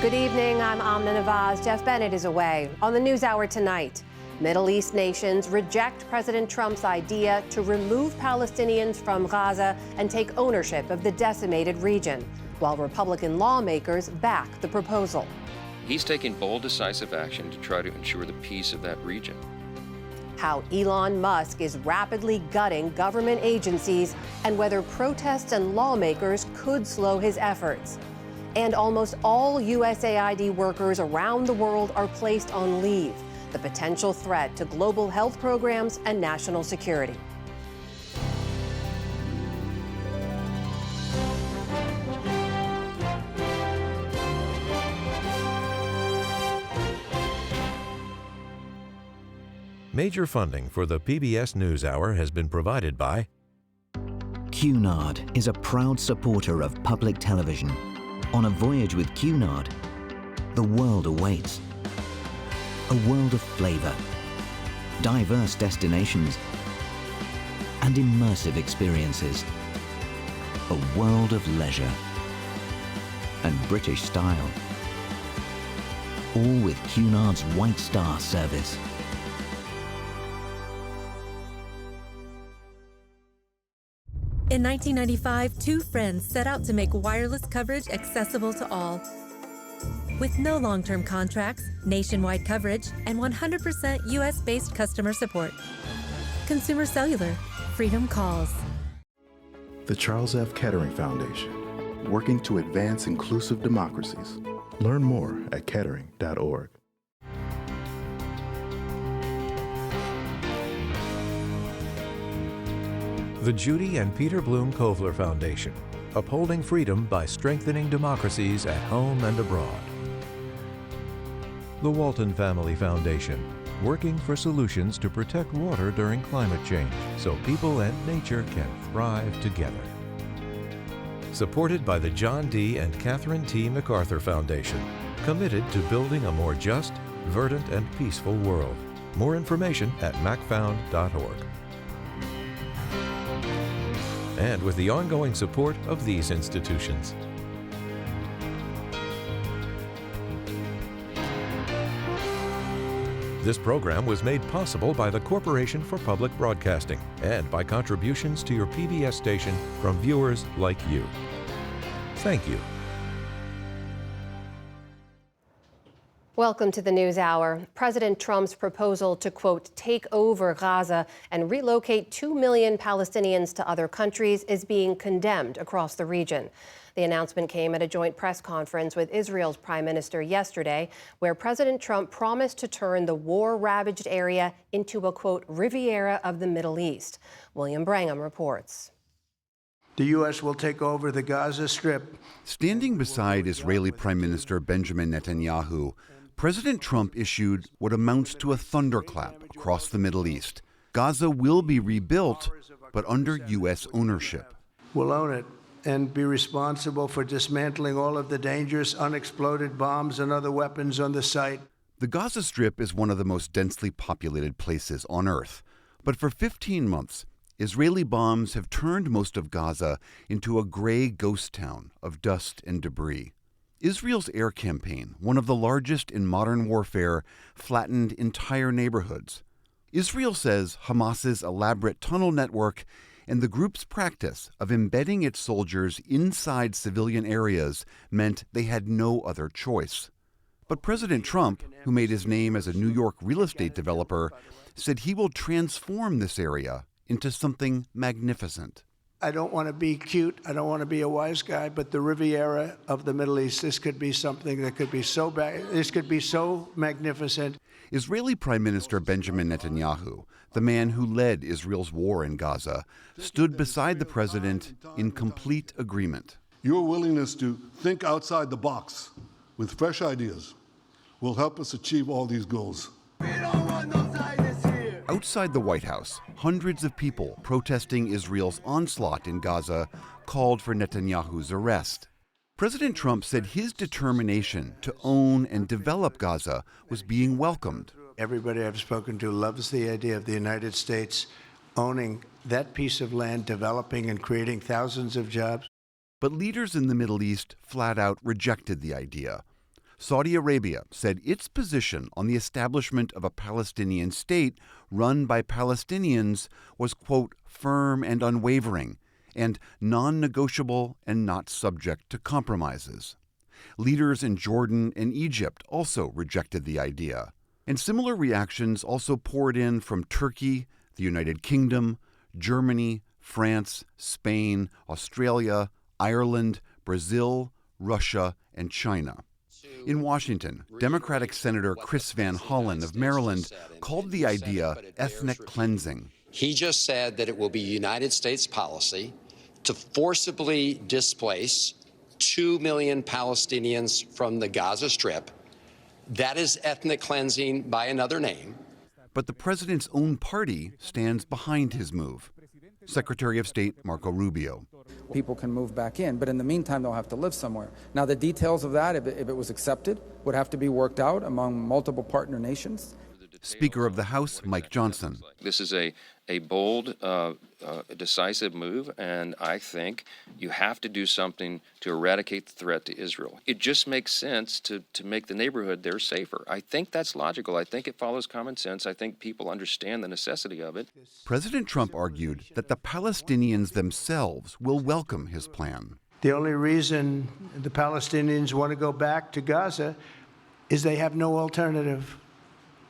Good evening, I'm Amna Nawaz. Jeff Bennett is away. On the NewsHour tonight, Middle East nations reject President Trump's idea to remove Palestinians from Gaza and take ownership of the decimated region, while Republican lawmakers back the proposal. He's taking bold, decisive action to try to ensure the peace of that region. How Elon Musk is rapidly gutting government agencies and whether protests and lawmakers could slow his efforts. And almost all USAID workers around the world are placed on leave, the potential threat to global health programs and national security. Major funding for the PBS NewsHour has been provided by Cunard is a proud supporter of public television. On a voyage with Cunard, the world awaits. A world of flavor, diverse destinations, and immersive experiences. A world of leisure and British style. All with Cunard's White Star service. In 1995, two friends set out to make wireless coverage accessible to all. With no long-term contracts, nationwide coverage, and 100% US-based customer support. Consumer Cellular. Freedom calls. The Charles F. Kettering Foundation, working to advance inclusive democracies. Learn more at kettering.org. the Judy and Peter Bloom Kovler Foundation, upholding freedom by strengthening democracies at home and abroad. The Walton Family Foundation, working for solutions to protect water during climate change so people and nature can thrive together. Supported by the John D. and Catherine T. MacArthur Foundation, committed to building a more just, verdant, and peaceful world. More information at macfound.org. And with the ongoing support of these institutions. This program was made possible by the Corporation for Public Broadcasting and by contributions to your PBS station from viewers like you. Thank you. Welcome to the NewsHour. President Trump's proposal to, quote, take over Gaza and relocate 2 million Palestinians to other countries is being condemned across the region. The announcement came at a joint press conference with Israel's prime minister yesterday, where President Trump promised to turn the war-ravaged area into a, quote, Riviera of the Middle East. William Brangham reports. The U.S. will take over the Gaza Strip. Standing beside Israeli Prime Minister Benjamin Netanyahu, President Trump issued what amounts to a thunderclap across the Middle East. Gaza will be rebuilt, but under U.S. ownership. We'll own it and be responsible for dismantling all of the dangerous unexploded bombs and other weapons on the site. The Gaza Strip is one of the most densely populated places on Earth. But for 15 months, Israeli bombs have turned most of Gaza into a gray ghost town of dust and debris. Israel's air campaign, one of the largest in modern warfare, flattened entire neighborhoods. Israel says Hamas's elaborate tunnel network and the group's practice of embedding its soldiers inside civilian areas meant they had no other choice. But President Trump, who made his name as a New York real estate developer, said he will transform this area into something magnificent. I don't want to be cute, I don't want to be a wise guy, but the Riviera of the Middle East, this could be something that could be so this could be so magnificent. Israeli Prime Minister Benjamin Netanyahu, the man who led Israel's war in Gaza, stood beside the president in complete agreement. Your willingness to think outside the box with fresh ideas will help us achieve all these goals. We don't want no Zionists here. Outside the White House, hundreds of people protesting Israel's onslaught in Gaza called for Netanyahu's arrest. President Trump said his determination to own and develop Gaza was being welcomed. Everybody I've spoken to loves the idea of the United States owning that piece of land, developing and creating thousands of jobs. But leaders in the Middle East flat out rejected the idea. Saudi Arabia said its position on the establishment of a Palestinian state run by Palestinians was, quote, firm and unwavering, and non-negotiable and not subject to compromises. Leaders in Jordan and Egypt also rejected the idea. And similar reactions also poured in from Turkey, the United Kingdom, Germany, France, Spain, Australia, Ireland, Brazil, Russia, and China. In Washington, Democratic Senator Chris Van Hollen of Maryland called the idea ethnic cleansing. He just said that it will be United States policy to forcibly displace 2 million Palestinians from the Gaza Strip. That is ethnic cleansing by another name. But the president's own party stands behind his move. Secretary of State Marco Rubio. People can move back in, but in the meantime, they'll have to live somewhere. Now, the details of that, if it was accepted, would have to be worked out among multiple partner nations. Speaker of the House Mike Johnson. This is a bold, decisive move, and I think you have to do something to eradicate the threat to Israel. It just makes sense to make the neighborhood there safer. I think that's logical. I think it follows common sense. I think people understand the necessity of it. President Trump argued that the Palestinians themselves will welcome his plan. The only reason the Palestinians want to go back to Gaza is they have no alternative.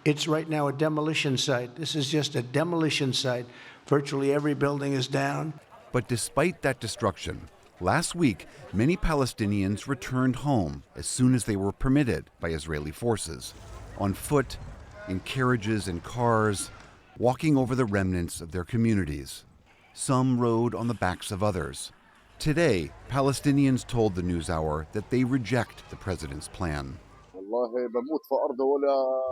It's right now a demolition site. This is just a demolition site. Virtually every building is down. But despite that destruction, last week, many Palestinians returned home as soon as they were permitted by Israeli forces, on foot, in carriages and cars, walking over the remnants of their communities. Some rode on the backs of others. Today, Palestinians told the NewsHour that they reject the president's plan.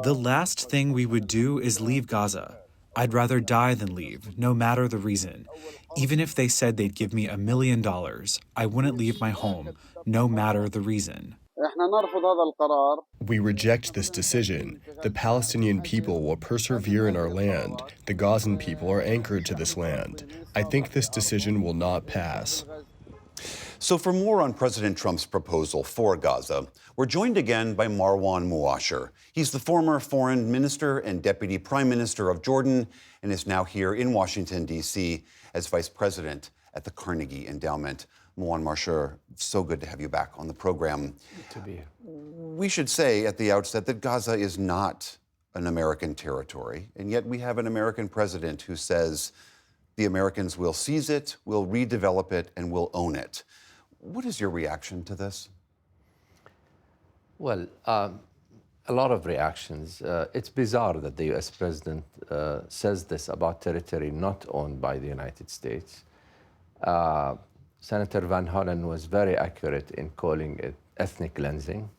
The last thing we would do is leave Gaza. I'd rather die than leave, no matter the reason. Even if they said they'd give me $1 million, I wouldn't leave my home, no matter the reason. We reject this decision. The Palestinian people will persevere in our land. The Gazan people are anchored to this land. I think this decision will not pass. So for more on President Trump's proposal for Gaza, we're joined again by Marwan Muasher. He's the former foreign minister and deputy prime minister of Jordan and is now here in Washington, D.C. as vice president at the Carnegie Endowment. Marwan Muasher, so good to have you back on the program. Good to be here. We should say at the outset that Gaza is not an American territory, and yet we have an American president who says the Americans will seize it, will redevelop it, and will own it. What is your reaction to this? Well, a lot of reactions. It's bizarre that the U.S. president says this about territory not owned by the United States. Senator Van Hollen was very accurate in calling it ethnic cleansing.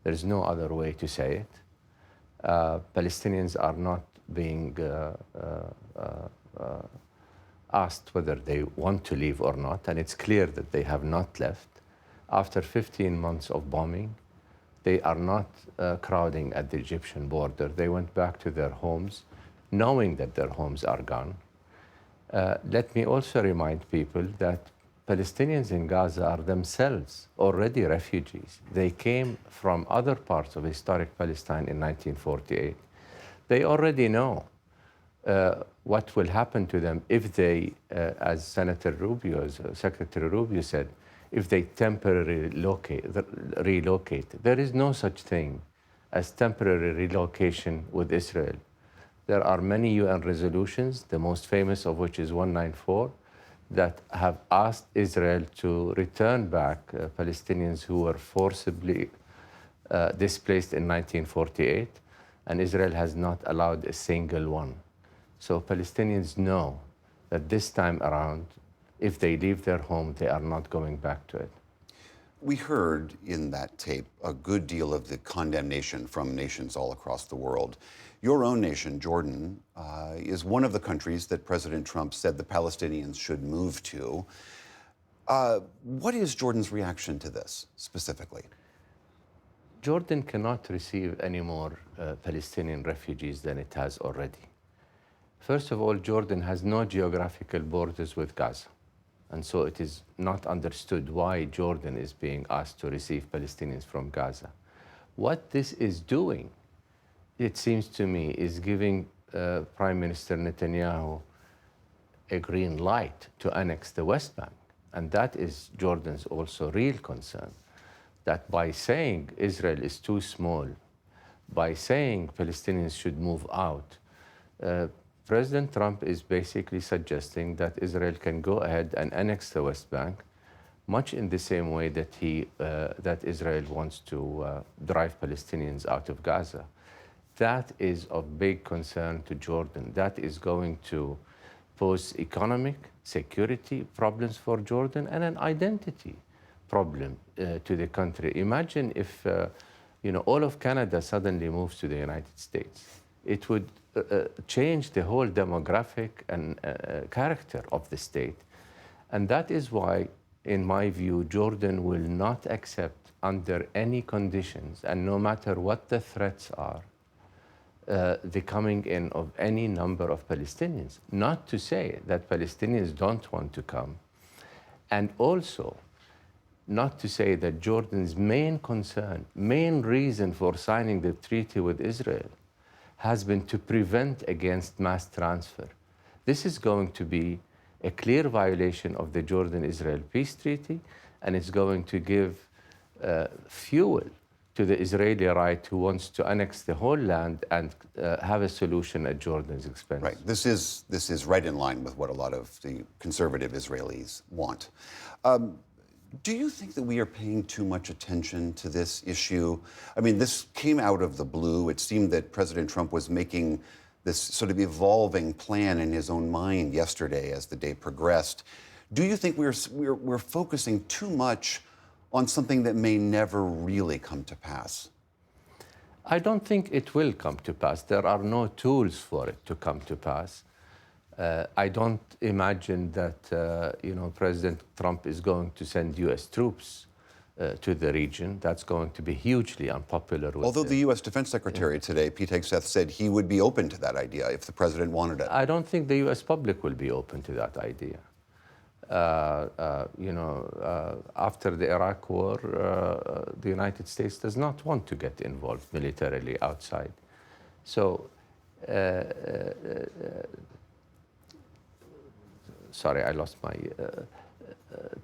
There's no other way to say it. Palestinians are not being asked whether they want to leave or not, and it's clear that they have not left. After 15 months of bombing, they are not crowding at the Egyptian border. They went back to their homes, knowing that their homes are gone. Let me also remind people that Palestinians in Gaza are themselves already refugees. They came from other parts of historic Palestine in 1948. They already know what will happen to them if they, as Secretary Rubio said, if they temporarily relocate. There is no such thing as temporary relocation with Israel. There are many UN resolutions, the most famous of which is 194, that have asked Israel to return back Palestinians who were forcibly displaced in 1948, and Israel has not allowed a single one. So Palestinians know that this time around, if they leave their home, they are not going back to it. We heard in that tape a good deal of the condemnation from nations all across the world. Your own nation, Jordan, is one of the countries that President Trump said the Palestinians should move to. What is Jordan's reaction to this specifically? Jordan cannot receive any more Palestinian refugees than it has already. First of all, Jordan has no geographical borders with Gaza. And so it is not understood why Jordan is being asked to receive Palestinians from Gaza. What this is doing, it seems to me, is giving Prime Minister Netanyahu a green light to annex the West Bank. And that is Jordan's also real concern, that by saying Israel is too small, by saying Palestinians should move out, President Trump is basically suggesting that Israel can go ahead and annex the West Bank, much in the same way that that Israel wants to drive Palestinians out of Gaza. That is of big concern to Jordan. That is going to pose economic, security problems for Jordan and an identity problem to the country. Imagine if all of Canada suddenly moves to the United States. It would change the whole demographic and character of the state. And that is why, in my view, Jordan will not accept under any conditions, and no matter what the threats are, the coming in of any number of Palestinians. Not to say that Palestinians don't want to come, and also not to say that Jordan's main concern, main reason for signing the treaty with Israel has been to prevent against mass transfer. This is going to be a clear violation of the Jordan-Israel peace treaty, and it's going to give fuel to the Israeli right who wants to annex the whole land and have a solution at Jordan's expense. Right. This is right in line with what a lot of the conservative Israelis want. Do you think that we are paying too much attention to this issue? I mean, this came out of the blue. It seemed that President Trump was making this sort of evolving plan in his own mind yesterday as the day progressed. Do you think we're focusing too much on something that may never really come to pass? I don't think it will come to pass. There are no tools for it to come to pass. I don't imagine that President Trump is going to send U.S. troops to the region. That's going to be hugely unpopular. Although the U.S. Defense Secretary today, Pete Hegseth, said he would be open to that idea if the president wanted it. I don't think the U.S. public will be open to that idea. After the Iraq War, the United States does not want to get involved militarily outside. So, sorry, I lost my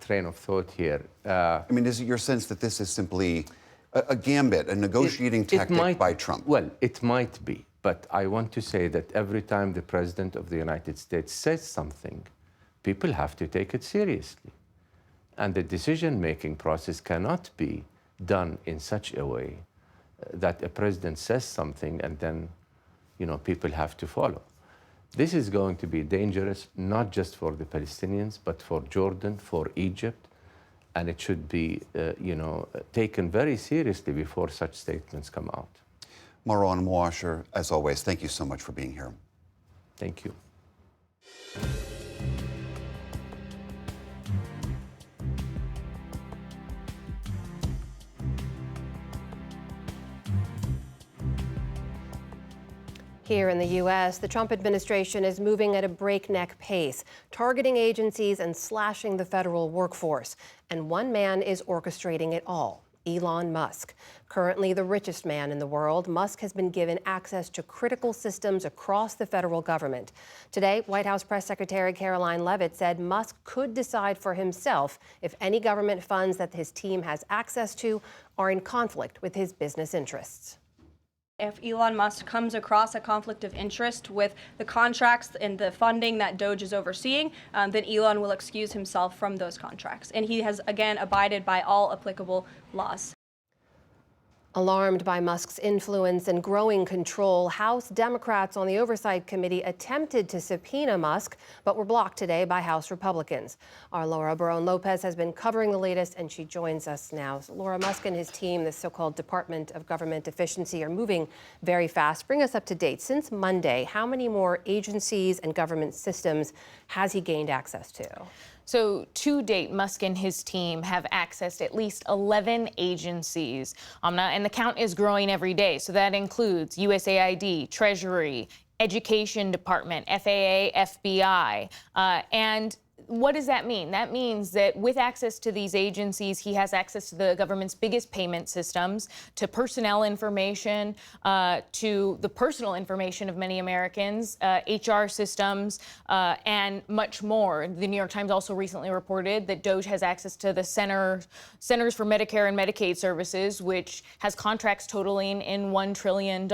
train of thought here. I mean, is it your sense that this is simply a gambit, a negotiating tactic by Trump? Well, it might be, but I want to say that every time the President of the United States says something, people have to take it seriously. And the decision-making process cannot be done in such a way that a president says something and then, people have to follow. This is going to be dangerous, not just for the Palestinians, but for Jordan, for Egypt, and it should be, taken very seriously before such statements come out. Marwan Mouasher, as always, thank you so much for being here. Thank you. Here in the U.S., the Trump administration is moving at a breakneck pace, targeting agencies and slashing the federal workforce. And one man is orchestrating it all, Elon Musk. Currently the richest man in the world, Musk has been given access to critical systems across the federal government. Today, White House Press Secretary Caroline Leavitt said Musk could decide for himself if any government funds that his team has access to are in conflict with his business interests. If Elon Musk comes across a conflict of interest with the contracts and the funding that DOGE is overseeing, then Elon will excuse himself from those contracts. And he has, again, abided by all applicable laws. Alarmed by Musk's influence and growing control, House Democrats on the Oversight Committee attempted to subpoena Musk, but were blocked today by House Republicans. Our Laura Barone-Lopez has been covering the latest, and she joins us now. So Laura, Musk and his team, the so-called Department of Government Efficiency, are moving very fast. Bring us up to date. Since Monday, how many more agencies and government systems has he gained access to? So to date, Musk and his team have accessed at least 11 agencies, and the count is growing every day. So that includes USAID, Treasury, Education Department, FAA, FBI, and what does that mean? That means that with access to these agencies, he has access to the government's biggest payment systems, to personnel information, to the personal information of many Americans, HR systems, and much more. The New York Times also recently reported that DOJ has access to the Centers for Medicare and Medicaid Services, which has contracts totaling in $1 trillion.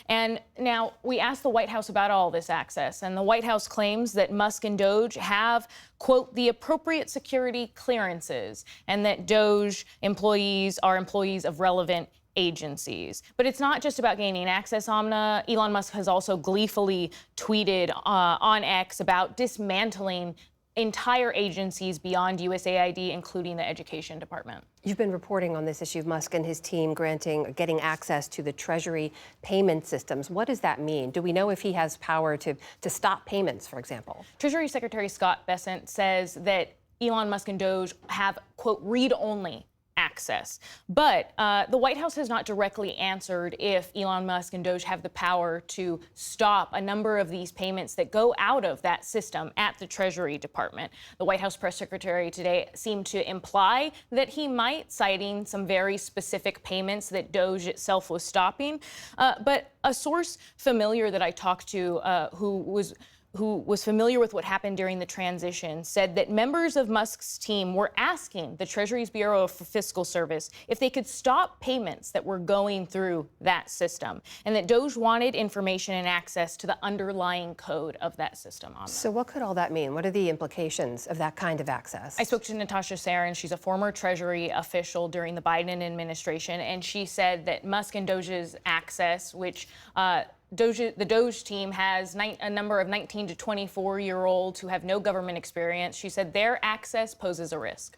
And now we asked the White House about all this access, and the White House claims that Musk and DOJ have, quote, the appropriate security clearances, and that DOJ employees are employees of relevant agencies. But it's not just about gaining access, Amna. Elon Musk has also gleefully tweeted on X about dismantling entire agencies beyond USAID, including the Education Department. You've been reporting on this issue of Musk and his team getting access to the Treasury payment systems. What does that mean? Do we know if he has power to stop payments, for example? Treasury Secretary Scott Bessent says that Elon Musk and DOJ have, quote, read-only access. But the White House has not directly answered if Elon Musk and DOJ have the power to stop a number of these payments that go out of that system at the Treasury Department. The White House press secretary today seemed to imply that he might, citing some very specific payments that DOJ itself was stopping. But a source familiar that I talked to who was familiar with what happened during the transition, said that members of Musk's team were asking the Treasury's Bureau of Fiscal Service if they could stop payments that were going through that system, and that DOJ wanted information and access to the underlying code of that system. So what could all that mean? What are the implications of that kind of access? I spoke to Natasha Sarin. She's a former Treasury official during the Biden administration, and she said that Musk and DOJ's access, which the DOJ team has a number of 19 to 24-year-olds who have no government experience. She said their access poses a risk.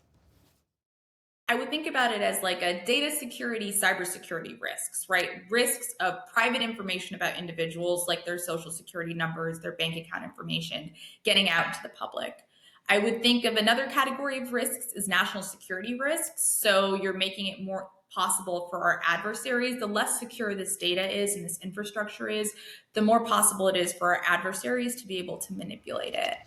I would think about it as like a data security, cybersecurity risks, right? Risks of private information about individuals, like their social security numbers, their bank account information, getting out to the public. I would think of another category of risks as national security risks. So you're making it more possible for our adversaries. The less secure this data is and this infrastructure is, the more possible it is for our adversaries to be able to manipulate it.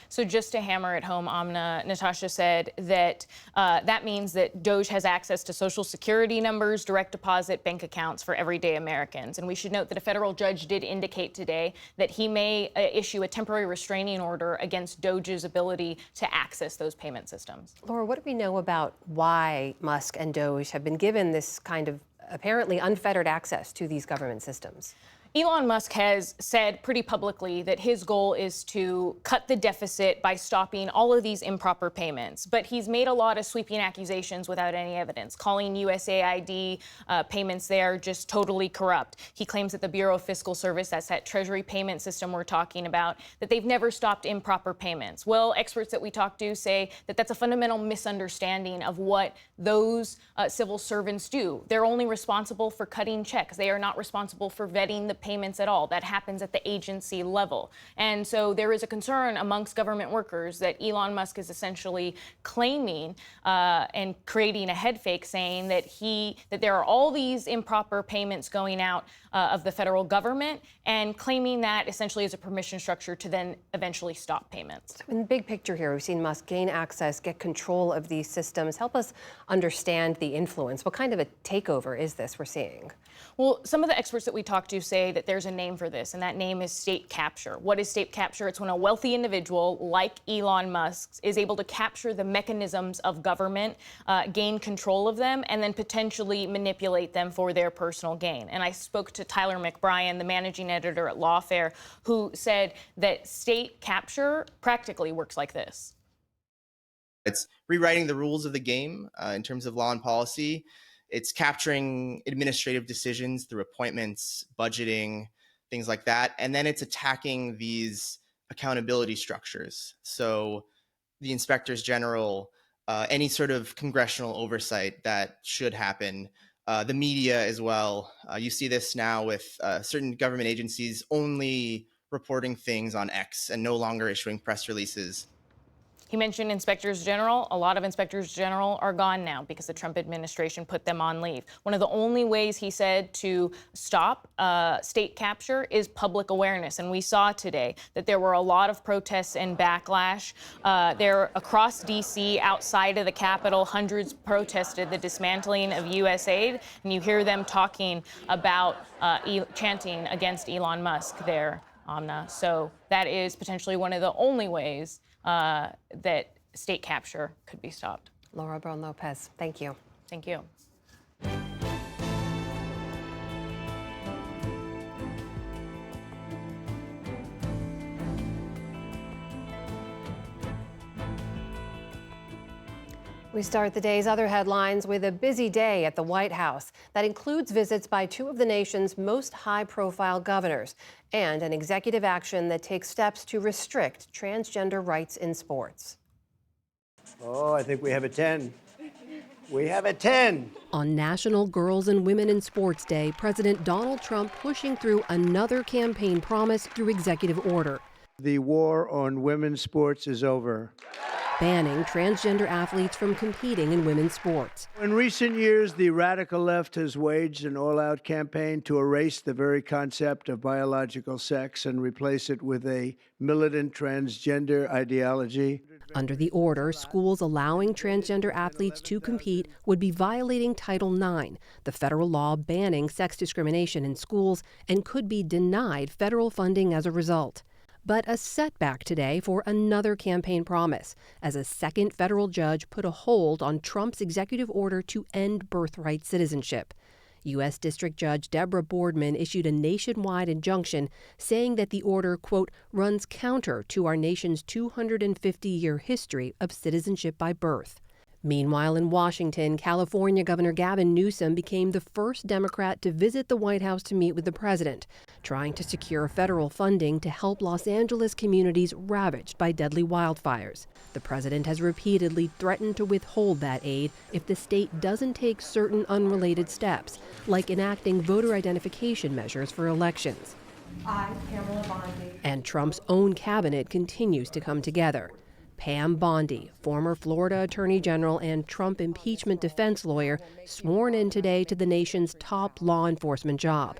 So just to hammer it home, Amna, Natasha said that that means that DOJ has access to social security numbers, direct deposit bank accounts for everyday Americans. And we should note that a federal judge did indicate today that he may issue a temporary restraining order against DOJ's ability to access those payment systems. Laura, what do we know about why Musk and DOJ have been given this kind of apparently unfettered access to these government systems? Elon Musk has said pretty publicly that his goal is to cut the deficit by stopping all of these improper payments. But he's made a lot of sweeping accusations without any evidence, calling USAID payments there just totally corrupt. He claims that the Bureau of Fiscal Service, that's that Treasury payment system we're talking about, that they've never stopped improper payments. Well, experts that we talked to say that that's a fundamental misunderstanding of what those civil servants do. They're only responsible for cutting checks. They are not responsible for vetting the payments at all. That happens at the agency level. And so there is a concern amongst government workers that Elon Musk is essentially claiming and creating a head fake, saying that there are all these improper payments going out of the federal government, and claiming that essentially as a permission structure to then eventually stop payments. So in the big picture here, we've seen Musk gain access, get control of these systems. Help us understand the influence. What kind of a takeover is this we're seeing? Well, some of the experts that we talked to say that there's a name for this, and that name is state capture. What is state capture? It's when a wealthy individual like Elon Musk is able to capture the mechanisms of government, gain control of them, and then potentially manipulate them for their personal gain. And I spoke to Tyler McBrien, the managing editor at Lawfare, who said that state capture practically works like this. It's rewriting the rules of the game in terms of law and policy. It's capturing administrative decisions through appointments, budgeting, things like that. And then it's attacking these accountability structures. So the inspectors general, any sort of congressional oversight that should happen, the media as well. You see this now with certain government agencies only reporting things on X and no longer issuing press releases. He mentioned inspectors general. A lot of inspectors general are gone now because the Trump administration put them on leave. One of the only ways, he said, to stop state capture is public awareness. And we saw today that there were a lot of protests and backlash. There across D.C., outside of the Capitol, hundreds protested the dismantling of U.S. aid. And you hear them talking about chanting against Elon Musk there, Amna. So that is potentially one of the only ways that state capture could be stopped. Laura Brown-Lopez, thank you. Thank you. We start the day's other headlines with a busy day at the White House that includes visits by two of the nation's most high-profile governors and an executive action that takes steps to restrict transgender rights in sports. Oh, I think we have a 10. We have a 10. On National Girls and Women in Sports Day, President Donald Trump pushing through another campaign promise through executive order. The war on women's sports is over. Banning transgender athletes from competing in women's sports. In recent years, the radical left has waged an all-out campaign to erase the very concept of biological sex and replace it with a militant transgender ideology. Under the order, schools allowing transgender athletes to compete would be violating Title IX, the federal law banning sex discrimination in schools, and could be denied federal funding as a result. But a setback today for another campaign promise, as a second federal judge put a hold on Trump's executive order to end birthright citizenship. U.S. District Judge Deborah Boardman issued a nationwide injunction saying that the order, quote, runs counter to our nation's 250-year history of citizenship by birth. Meanwhile, in Washington, California Governor Gavin Newsom became the first Democrat to visit the White House to meet with the president, trying to secure federal funding to help Los Angeles communities ravaged by deadly wildfires. The president has repeatedly threatened to withhold that aid if the state doesn't take certain unrelated steps, like enacting voter identification measures for elections. I, Pamela Bondi. And Trump's own cabinet continues to come together. Pam Bondi, former Florida Attorney General and Trump impeachment defense lawyer, sworn in today to the nation's top law enforcement job.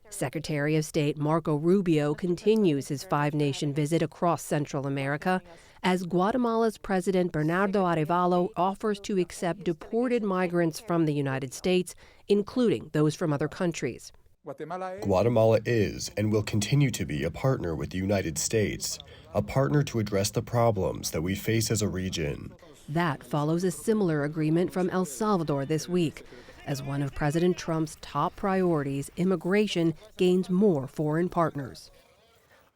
Secretary of State Marco Rubio continues his five-nation visit across Central America as Guatemala's President Bernardo Arévalo offers to accept deported migrants from the United States, including those from other countries. Guatemala is and will continue to be a partner with the United States, a partner to address the problems that we face as a region. That follows a similar agreement from El Salvador this week. As one of President Trump's top priorities, immigration gains more foreign partners.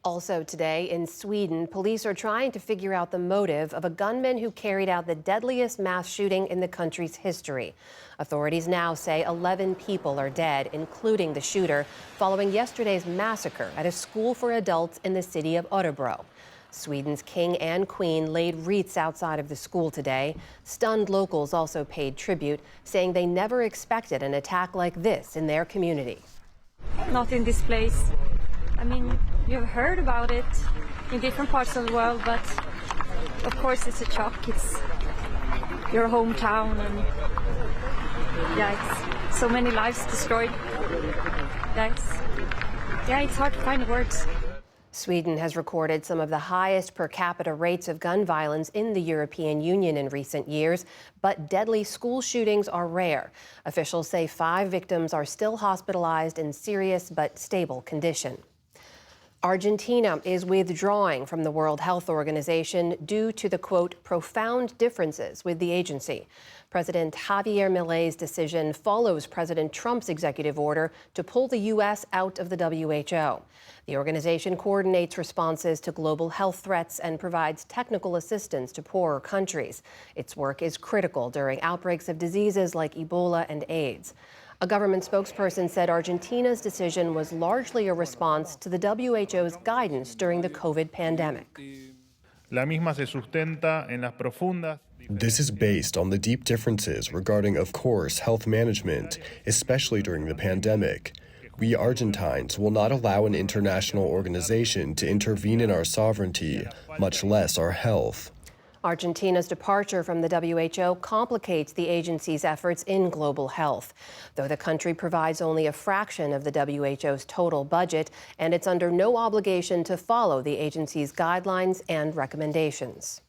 Also today in Sweden, police are trying to figure out the motive of a gunman who carried out the deadliest mass shooting in the country's history. Authorities now say 11 people are dead, including the shooter, following yesterday's massacre at a school for adults in the city of Örebro. Sweden's king and queen laid wreaths outside of the school today. Stunned locals also paid tribute, saying they never expected an attack like this in their community. Not in this place. I mean, you've heard about it in different parts of the world, but of course it's a shock. It's your hometown, and yeah, it's so many lives destroyed. It's hard to find words. Sweden has recorded some of the highest per capita rates of gun violence in the European Union in recent years, but deadly school shootings are rare. Officials say 5 victims are still hospitalized in serious but stable condition. Argentina is withdrawing from the World Health Organization due to the, quote, profound differences with the agency. President Javier Milei's decision follows President Trump's executive order to pull the U.S. out of the WHO. The organization coordinates responses to global health threats and provides technical assistance to poorer countries. Its work is critical during outbreaks of diseases like Ebola and AIDS. A government spokesperson said Argentina's decision was largely a response to the WHO's guidance during the COVID pandemic. This is based on the deep differences regarding, of course, health management, especially during the pandemic. We Argentines will not allow an international organization to intervene in our sovereignty, much less our health. Argentina's departure from the WHO complicates the agency's efforts in global health. Though the country provides only a fraction of the WHO's total budget, and it's under no obligation to follow the agency's guidelines and recommendations.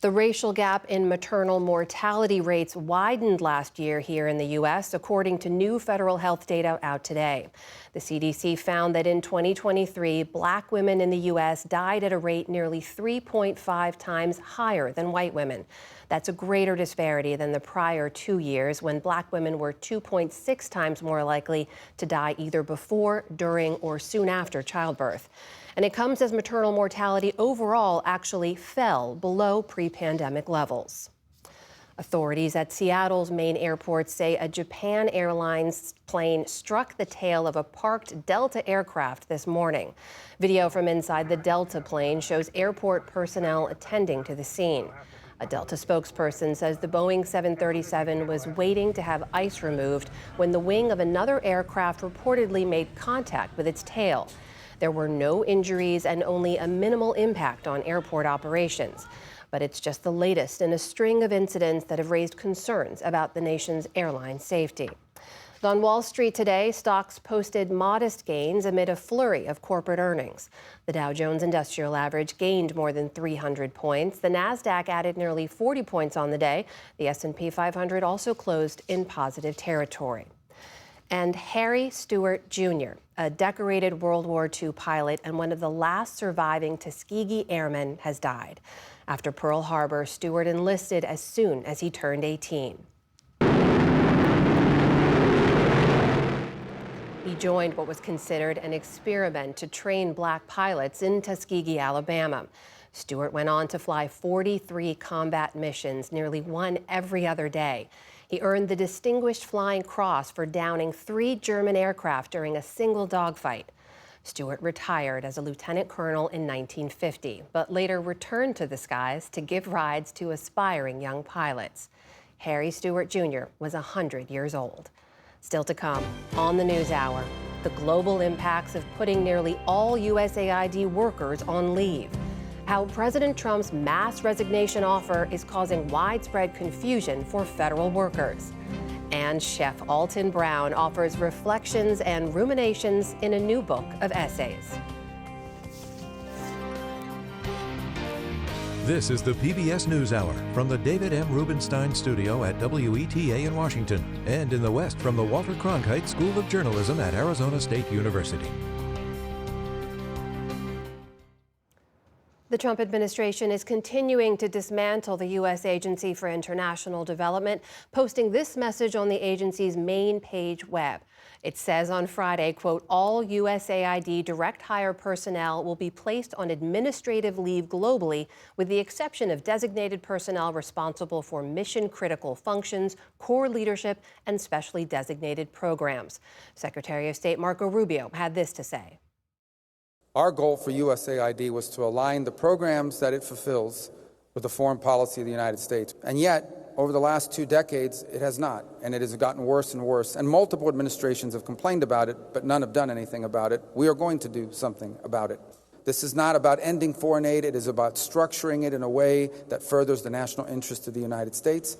The racial gap in maternal mortality rates widened last year here in the U.S., according to new federal health data out today. The CDC found that in 2023, Black women in the U.S. died at a rate nearly 3.5 times higher than white women. That's a greater disparity than the prior 2 years, when Black women were 2.6 times more likely to die either before, during, or soon after childbirth. And it comes as maternal mortality overall actually fell below pre-pandemic levels. Authorities at Seattle's main airport say a Japan Airlines plane struck the tail of a parked Delta aircraft this morning. Video from inside the Delta plane shows airport personnel attending to the scene. A Delta spokesperson says the Boeing 737 was waiting to have ice removed when the wing of another aircraft reportedly made contact with its tail. There were no injuries and only a minimal impact on airport operations. But it's just the latest in a string of incidents that have raised concerns about the nation's airline safety. On Wall Street today, stocks posted modest gains amid a flurry of corporate earnings. The Dow Jones Industrial Average gained more than 300 points. The Nasdaq added nearly 40 points on the day. The S&P 500 also closed in positive territory. And Harry Stewart Jr., a decorated World War II pilot and one of the last surviving Tuskegee Airmen, has died. After Pearl Harbor, Stewart enlisted as soon as he turned 18. He joined what was considered an experiment to train Black pilots in Tuskegee, Alabama. Stewart went on to fly 43 combat missions, nearly one every other day. He earned the Distinguished Flying Cross for downing 3 German aircraft during a single dogfight. Stewart retired as a lieutenant colonel in 1950, but later returned to the skies to give rides to aspiring young pilots. Harry Stewart Jr. was 100 years old. Still to come on the NewsHour, the global impacts of putting nearly all USAID workers on leave. How President Trump's mass resignation offer is causing widespread confusion for federal workers. And Chef Alton Brown offers reflections and ruminations in a new book of essays. This is the PBS NewsHour from the David M. Rubenstein Studio at WETA in Washington, and in the West from the Walter Cronkite School of Journalism at Arizona State University. The Trump administration is continuing to dismantle the U.S. Agency for International Development, posting this message on the agency's main page web. It says on Friday, quote, all USAID direct hire personnel will be placed on administrative leave globally, with the exception of designated personnel responsible for mission-critical functions, core leadership, and specially designated programs. Secretary of State Marco Rubio had this to say. Our goal for USAID was to align the programs that it fulfills with the foreign policy of the United States. And yet, over the last 2 decades, it has not, and it has gotten worse and worse. And multiple administrations have complained about it, but none have done anything about it. We are going to do something about it. This is not about ending foreign aid. It is about structuring it in a way that furthers the national interest of the United States.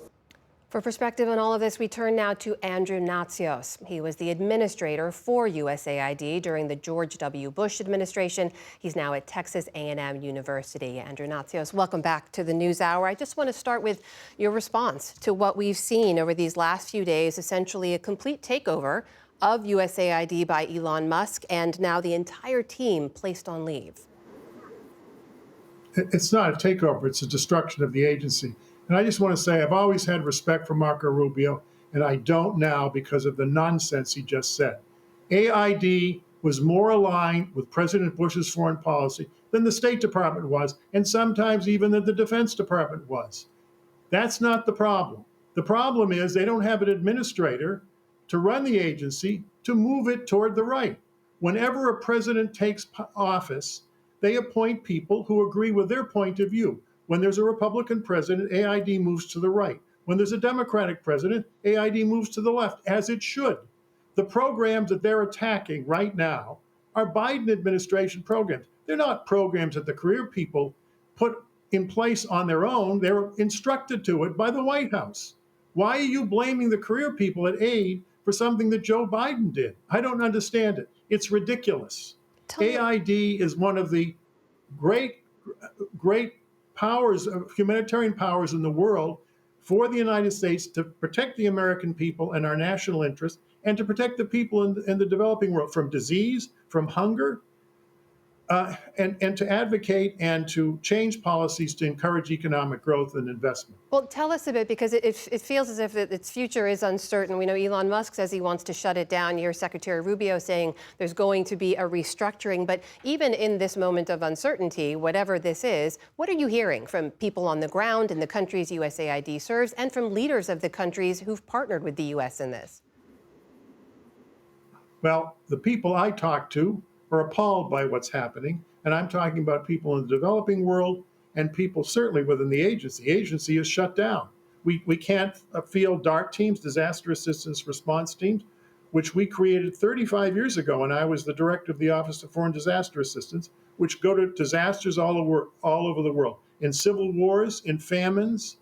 For perspective on all of this, we turn now to Andrew Natsios. He was the administrator for USAID during the George W. Bush administration. He's now at Texas A&M University. Andrew Natsios, welcome back to the NewsHour. I just want to start with your response to what we've seen over these last few days, essentially a complete takeover of USAID by Elon Musk, and now the entire team placed on leave. It's not a takeover, it's a destruction of the agency. And I just want to say I've always had respect for Marco Rubio, and I don't now because of the nonsense he just said. AID was more aligned with President Bush's foreign policy than the State Department was, and sometimes even than the Defense Department was. That's not the problem. The problem is they don't have an administrator to run the agency to move it toward the right. Whenever a president takes office, they appoint people who agree with their point of view. When there's a Republican president, AID moves to the right. When there's a Democratic president, AID moves to the left, as it should. The programs that they're attacking right now are Biden administration programs. They're not programs that the career people put in place on their own. They were instructed to it by the White House. Why are you blaming the career people at aid for something that Joe Biden did? I don't understand it. It's ridiculous. AID is one of the great powers, humanitarian powers in the world for the United States to protect the American people and our national interest, and to protect the people in the developing world from disease, from hunger, and to advocate and to change policies to encourage economic growth and investment. Well, tell us a bit, because it feels as if its future is uncertain. We know Elon Musk says he wants to shut it down. Your Secretary Rubio saying there's going to be a restructuring. But even in this moment of uncertainty, whatever this is, what are you hearing from people on the ground in the countries USAID serves and from leaders of the countries who've partnered with the U.S. in this? Well, the people I talk to are appalled by what's happening. And I'm talking about people in the developing world and people certainly within the agency. The agency is shut down. We can't field DART teams, disaster assistance response teams, which we created 35 years ago when I was the director of the Office of Foreign Disaster Assistance, which go to disasters all over the world, in civil wars, in famines,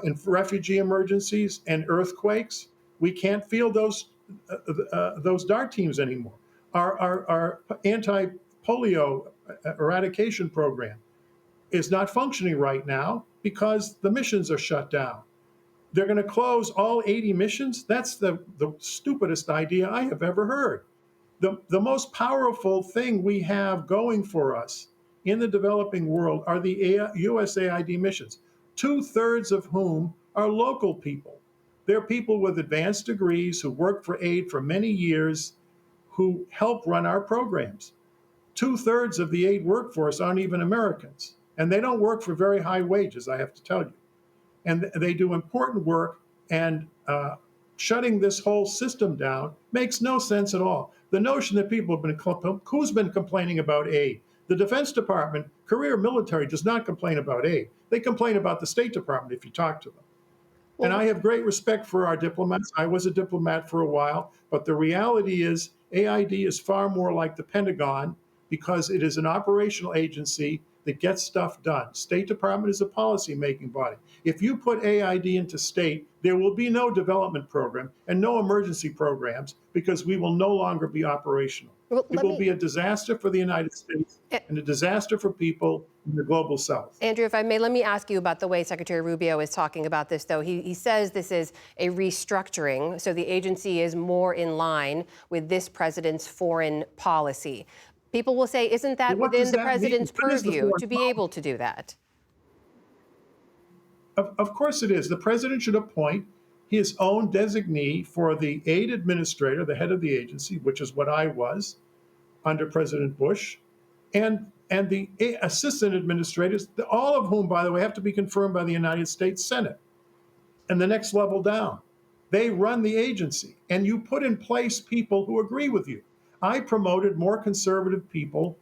in refugee emergencies, and earthquakes. We can't field those DART teams anymore. Our anti-polio eradication program is not functioning right now because the missions are shut down. They're going to close all 80 missions? That's the stupidest idea I have ever heard. The most powerful thing we have going for us in the developing world are the USAID missions, 2/3 of whom are local people. They're people with advanced degrees who work for aid for many years, who help run our programs. 2/3 of the aid workforce aren't even Americans, and they don't work for very high wages, I have to tell you. And they do important work, and shutting this whole system down makes no sense at all. The notion that people have been, who's been complaining about aid? The Defense Department, career military, does not complain about aid. They complain about the State Department if you talk to them. And I have great respect for our diplomats. I was a diplomat for a while, but the reality is AID is far more like the Pentagon because it is an operational agency that gets stuff done. State Department is a policy-making body. If you put AID into state, there will be no development program and no emergency programs because we will no longer be operational. Well, it will be a disaster for the United States and a disaster for people in the global South. Andrew, if I may, let me ask you about the way Secretary Rubio is talking about this, though. He says this is a restructuring, so the agency is more in line with this president's foreign policy. People will say, isn't that within the president's purview to be able to do that? Of course it is. The president should appoint his own designee for the aid administrator, the head of the agency, which is what I was under President Bush, and the assistant administrators, all of whom, by the way, have to be confirmed by the United States Senate and the next level down. They run the agency, and you put in place people who agree with you. I promoted more conservative people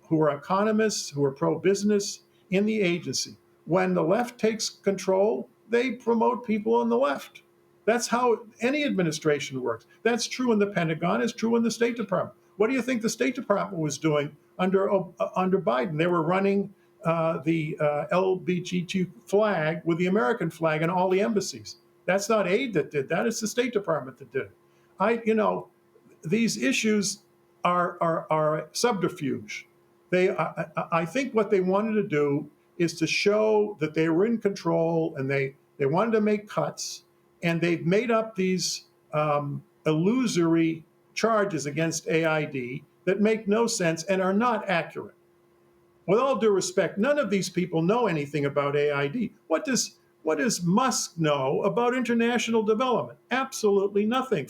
who are economists, who are pro-business in the agency. When the left takes control, they promote people on the left. That's how any administration works. That's true in the Pentagon, it's true in the State Department. What do you think the State Department was doing under Biden? They were running the LBGT flag with the American flag in all the embassies. That's not aid that did that, it's the State Department that did it. These issues are subterfuge. I think what they wanted to do is to show that they were in control and they wanted to make cuts, and they've made up these illusory charges against AID that make no sense and are not accurate. With all due respect, none of these people know anything about AID. What does Musk know about international development? Absolutely nothing.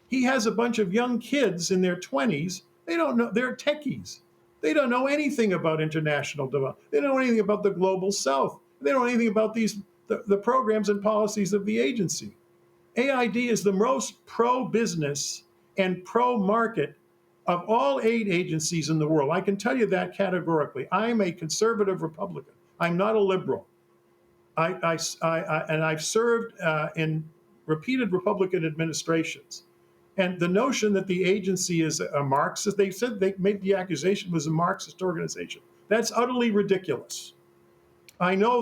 He has a bunch of young kids in their 20s. They don't know, they're techies. They don't know anything about international development. They don't know anything about the global South. They don't know anything about the programs and policies of the agency. AID is the most pro-business and pro-market of all aid agencies in the world. I can tell you that categorically. I am a conservative Republican. I'm not a liberal. And I've served in repeated Republican administrations. And the notion that the agency is a Marxist, they said they made the accusation it was a Marxist organization. That's utterly ridiculous. I know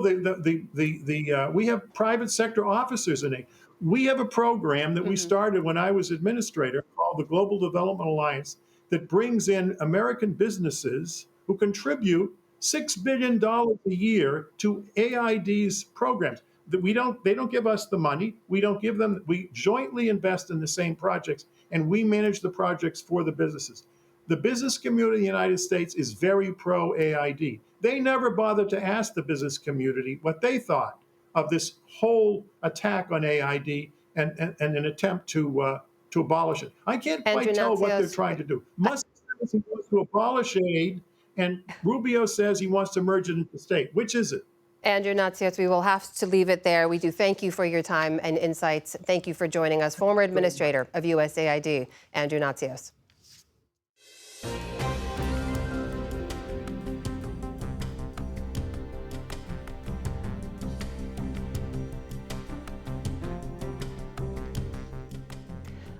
we have private sector officers in it. We have a program that we started when I was administrator called the Global Development Alliance that brings in American businesses who contribute $6 billion a year to AID's programs. They don't give us the money. We don't give them. We jointly invest in the same projects, and we manage the projects for the businesses. The business community in the United States is very pro AID. They never bothered to ask the business community what they thought of this whole attack on AID and an attempt to abolish it. I can't quite tell what they're trying to do. Musk says he wants to abolish aid, and Rubio says he wants to merge it into state. Which is it? Andrew Natsios, we will have to leave it there. We do thank you for your time and insights. Thank you for joining us. Former administrator of USAID, Andrew Natsios.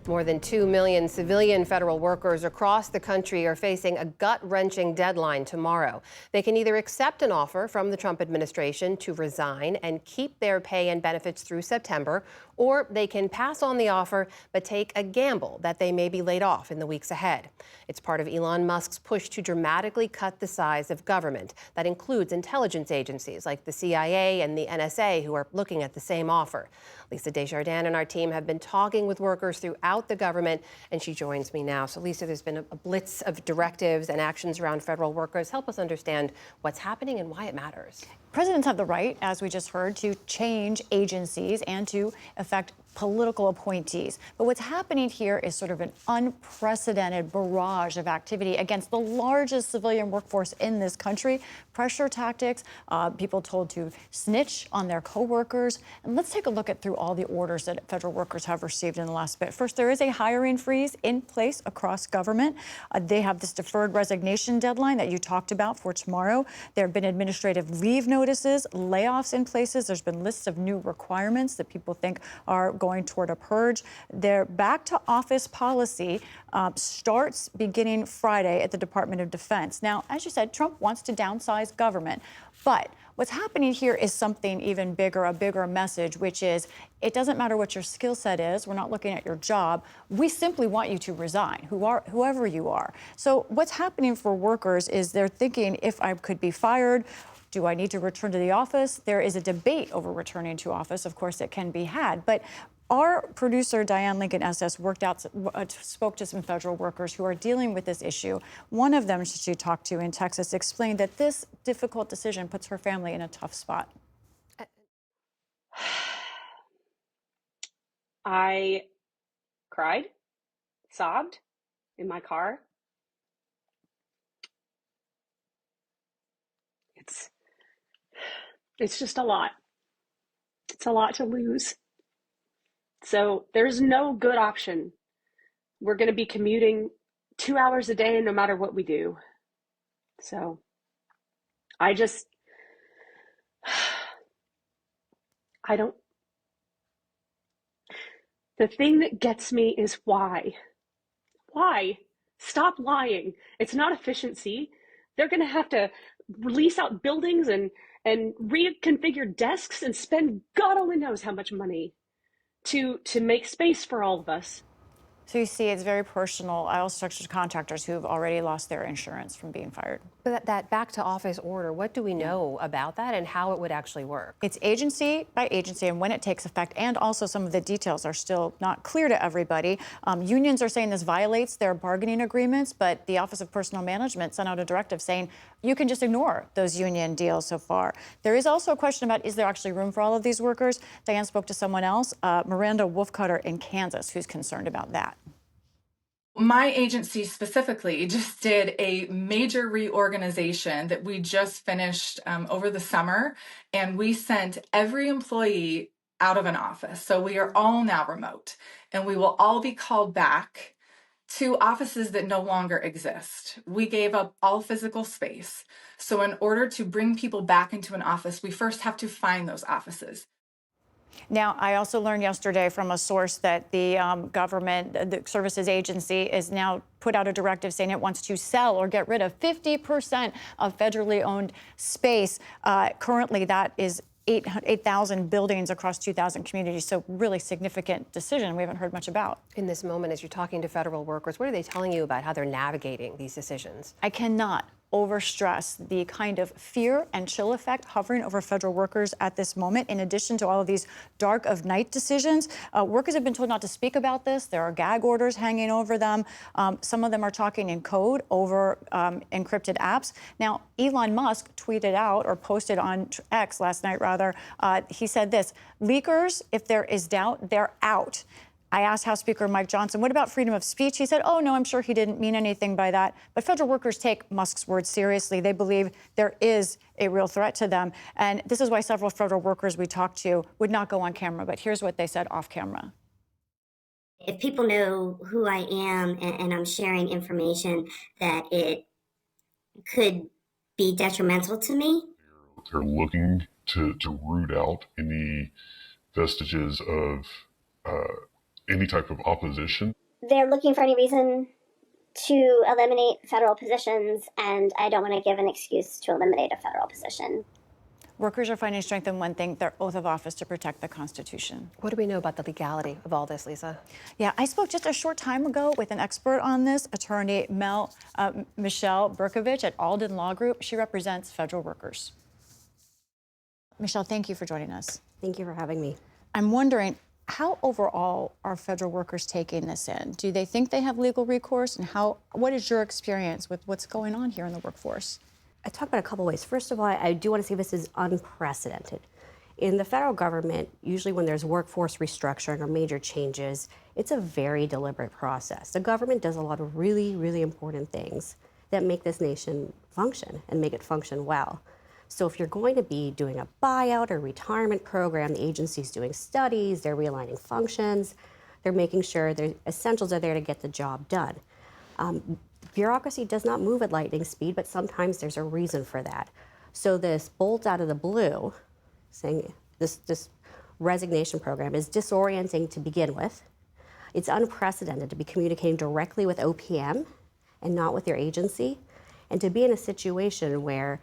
More than 2 million civilian federal workers across the country are facing a gut-wrenching deadline tomorrow. They can either accept an offer from the Trump administration to resign and keep their pay and benefits through September, or they can pass on the offer but take a gamble that they may be laid off in the weeks ahead. It's part of Elon Musk's push to dramatically cut the size of government. That includes intelligence agencies like the CIA and the NSA, who are looking at the same offer. Lisa Desjardins and our team have been talking with workers throughout the government, and she joins me now. So, Lisa, there's been a blitz of directives and actions around federal workers. Help us understand what's happening and why it matters. Presidents have the right, as we just heard, to change agencies and to affect political appointees. But what's happening here is sort of an unprecedented barrage of activity against the largest civilian workforce in this country. Pressure tactics, people told to snitch on their coworkers. And let's take a look at through all the orders that federal workers have received in the last bit. First, there is a hiring freeze in place across government. They have this deferred resignation deadline that you talked about for tomorrow. There have been administrative leave notices, layoffs in places. There's been lists of new requirements that people think are going toward a purge. Their back to office policy starts beginning Friday at the Department of Defense. Now, as you said, Trump wants to downsize government, but what's happening here is something even bigger, a bigger message, which is it doesn't matter what your skill set is. We're not looking at your job. We simply want you to resign, whoever you are. So what's happening for workers is they're thinking, if I could be fired, do I need to return to the office? There is a debate over returning to office. Of course, it can be had. But our producer, Diane Lincoln Estes, spoke to some federal workers who are dealing with this issue. One of them she talked to in Texas explained that this difficult decision puts her family in a tough spot. I cried, sobbed in my car. It's just a lot. It's a lot to lose. So there's no good option. We're going to be commuting 2 hours a day no matter what we do. So the thing that gets me is why? Why? Stop lying. It's not efficiency. They're going to have to release out buildings and reconfigure desks and spend God only knows how much money to make space for all of us. So you see, it's very personal. I also talked to contractors who have already lost their insurance from being fired. But that back to office order, what do we know about that and how it would actually work? It's agency by agency and when it takes effect, and also some of the details are still not clear to everybody. Unions are saying this violates their bargaining agreements, but the Office of Personnel Management sent out a directive saying you can just ignore those union deals so far. There is also a question about, is there actually room for all of these workers? Diane spoke to someone else, Miranda Wolfcutter in Kansas, who's concerned about that. My agency specifically just did a major reorganization that we just finished over the summer, and we sent every employee out of an office. So we are all now remote, and we will all be called back to offices that no longer exist. We gave up all physical space. So in order to bring people back into an office, we first have to find those offices. Now, I also learned yesterday from a source that the government, the services agency, is now put out a directive saying it wants to sell or get rid of 50% of federally owned space. Currently, that is 8,000 buildings across 2,000 communities. So really significant decision we haven't heard much about. In this moment, as you're talking to federal workers, what are they telling you about how they're navigating these decisions? I cannot overstress the kind of fear and chill effect hovering over federal workers at this moment. In addition to all of these dark of night decisions, workers have been told not to speak about this. There are gag orders hanging over them. Some of them are talking in code over encrypted apps. Now, Elon Musk tweeted out or posted on X last night, rather, he said this: leakers, if there is doubt, they're out. I asked House Speaker Mike Johnson, what about freedom of speech? He said, oh, no, I'm sure he didn't mean anything by that. But federal workers take Musk's words seriously. They believe there is a real threat to them. And this is why several federal workers we talked to would not go on camera. But here's what they said off camera. If people know who I am and I'm sharing information that it could be detrimental to me. They're looking to root out any vestiges of any type of opposition. They're looking for any reason to eliminate federal positions, and I don't want to give an excuse to eliminate a federal position. Workers are finding strength in one thing, their oath of office to protect the Constitution. What do we know about the legality of all this, Lisa? Yeah, I spoke just a short time ago with an expert on this, attorney Michelle Berkovich at Alden Law Group. She represents federal workers. Michelle, thank you for joining us. Thank you for having me. I'm wondering, how overall are federal workers taking this in? Do they think they have legal recourse? And what is your experience with what's going on here in the workforce? I talk about a couple ways. First of all, I do want to say this is unprecedented. In the federal government, usually when there's workforce restructuring or major changes, it's a very deliberate process. The government does a lot of really, really important things that make this nation function and make it function well. So if you're going to be doing a buyout or retirement program, the agency's doing studies, they're realigning functions, they're making sure the essentials are there to get the job done. Bureaucracy does not move at lightning speed, but sometimes there's a reason for that. So this bolt out of the blue, saying this resignation program is disorienting to begin with. It's unprecedented to be communicating directly with OPM and not with your agency, and to be in a situation where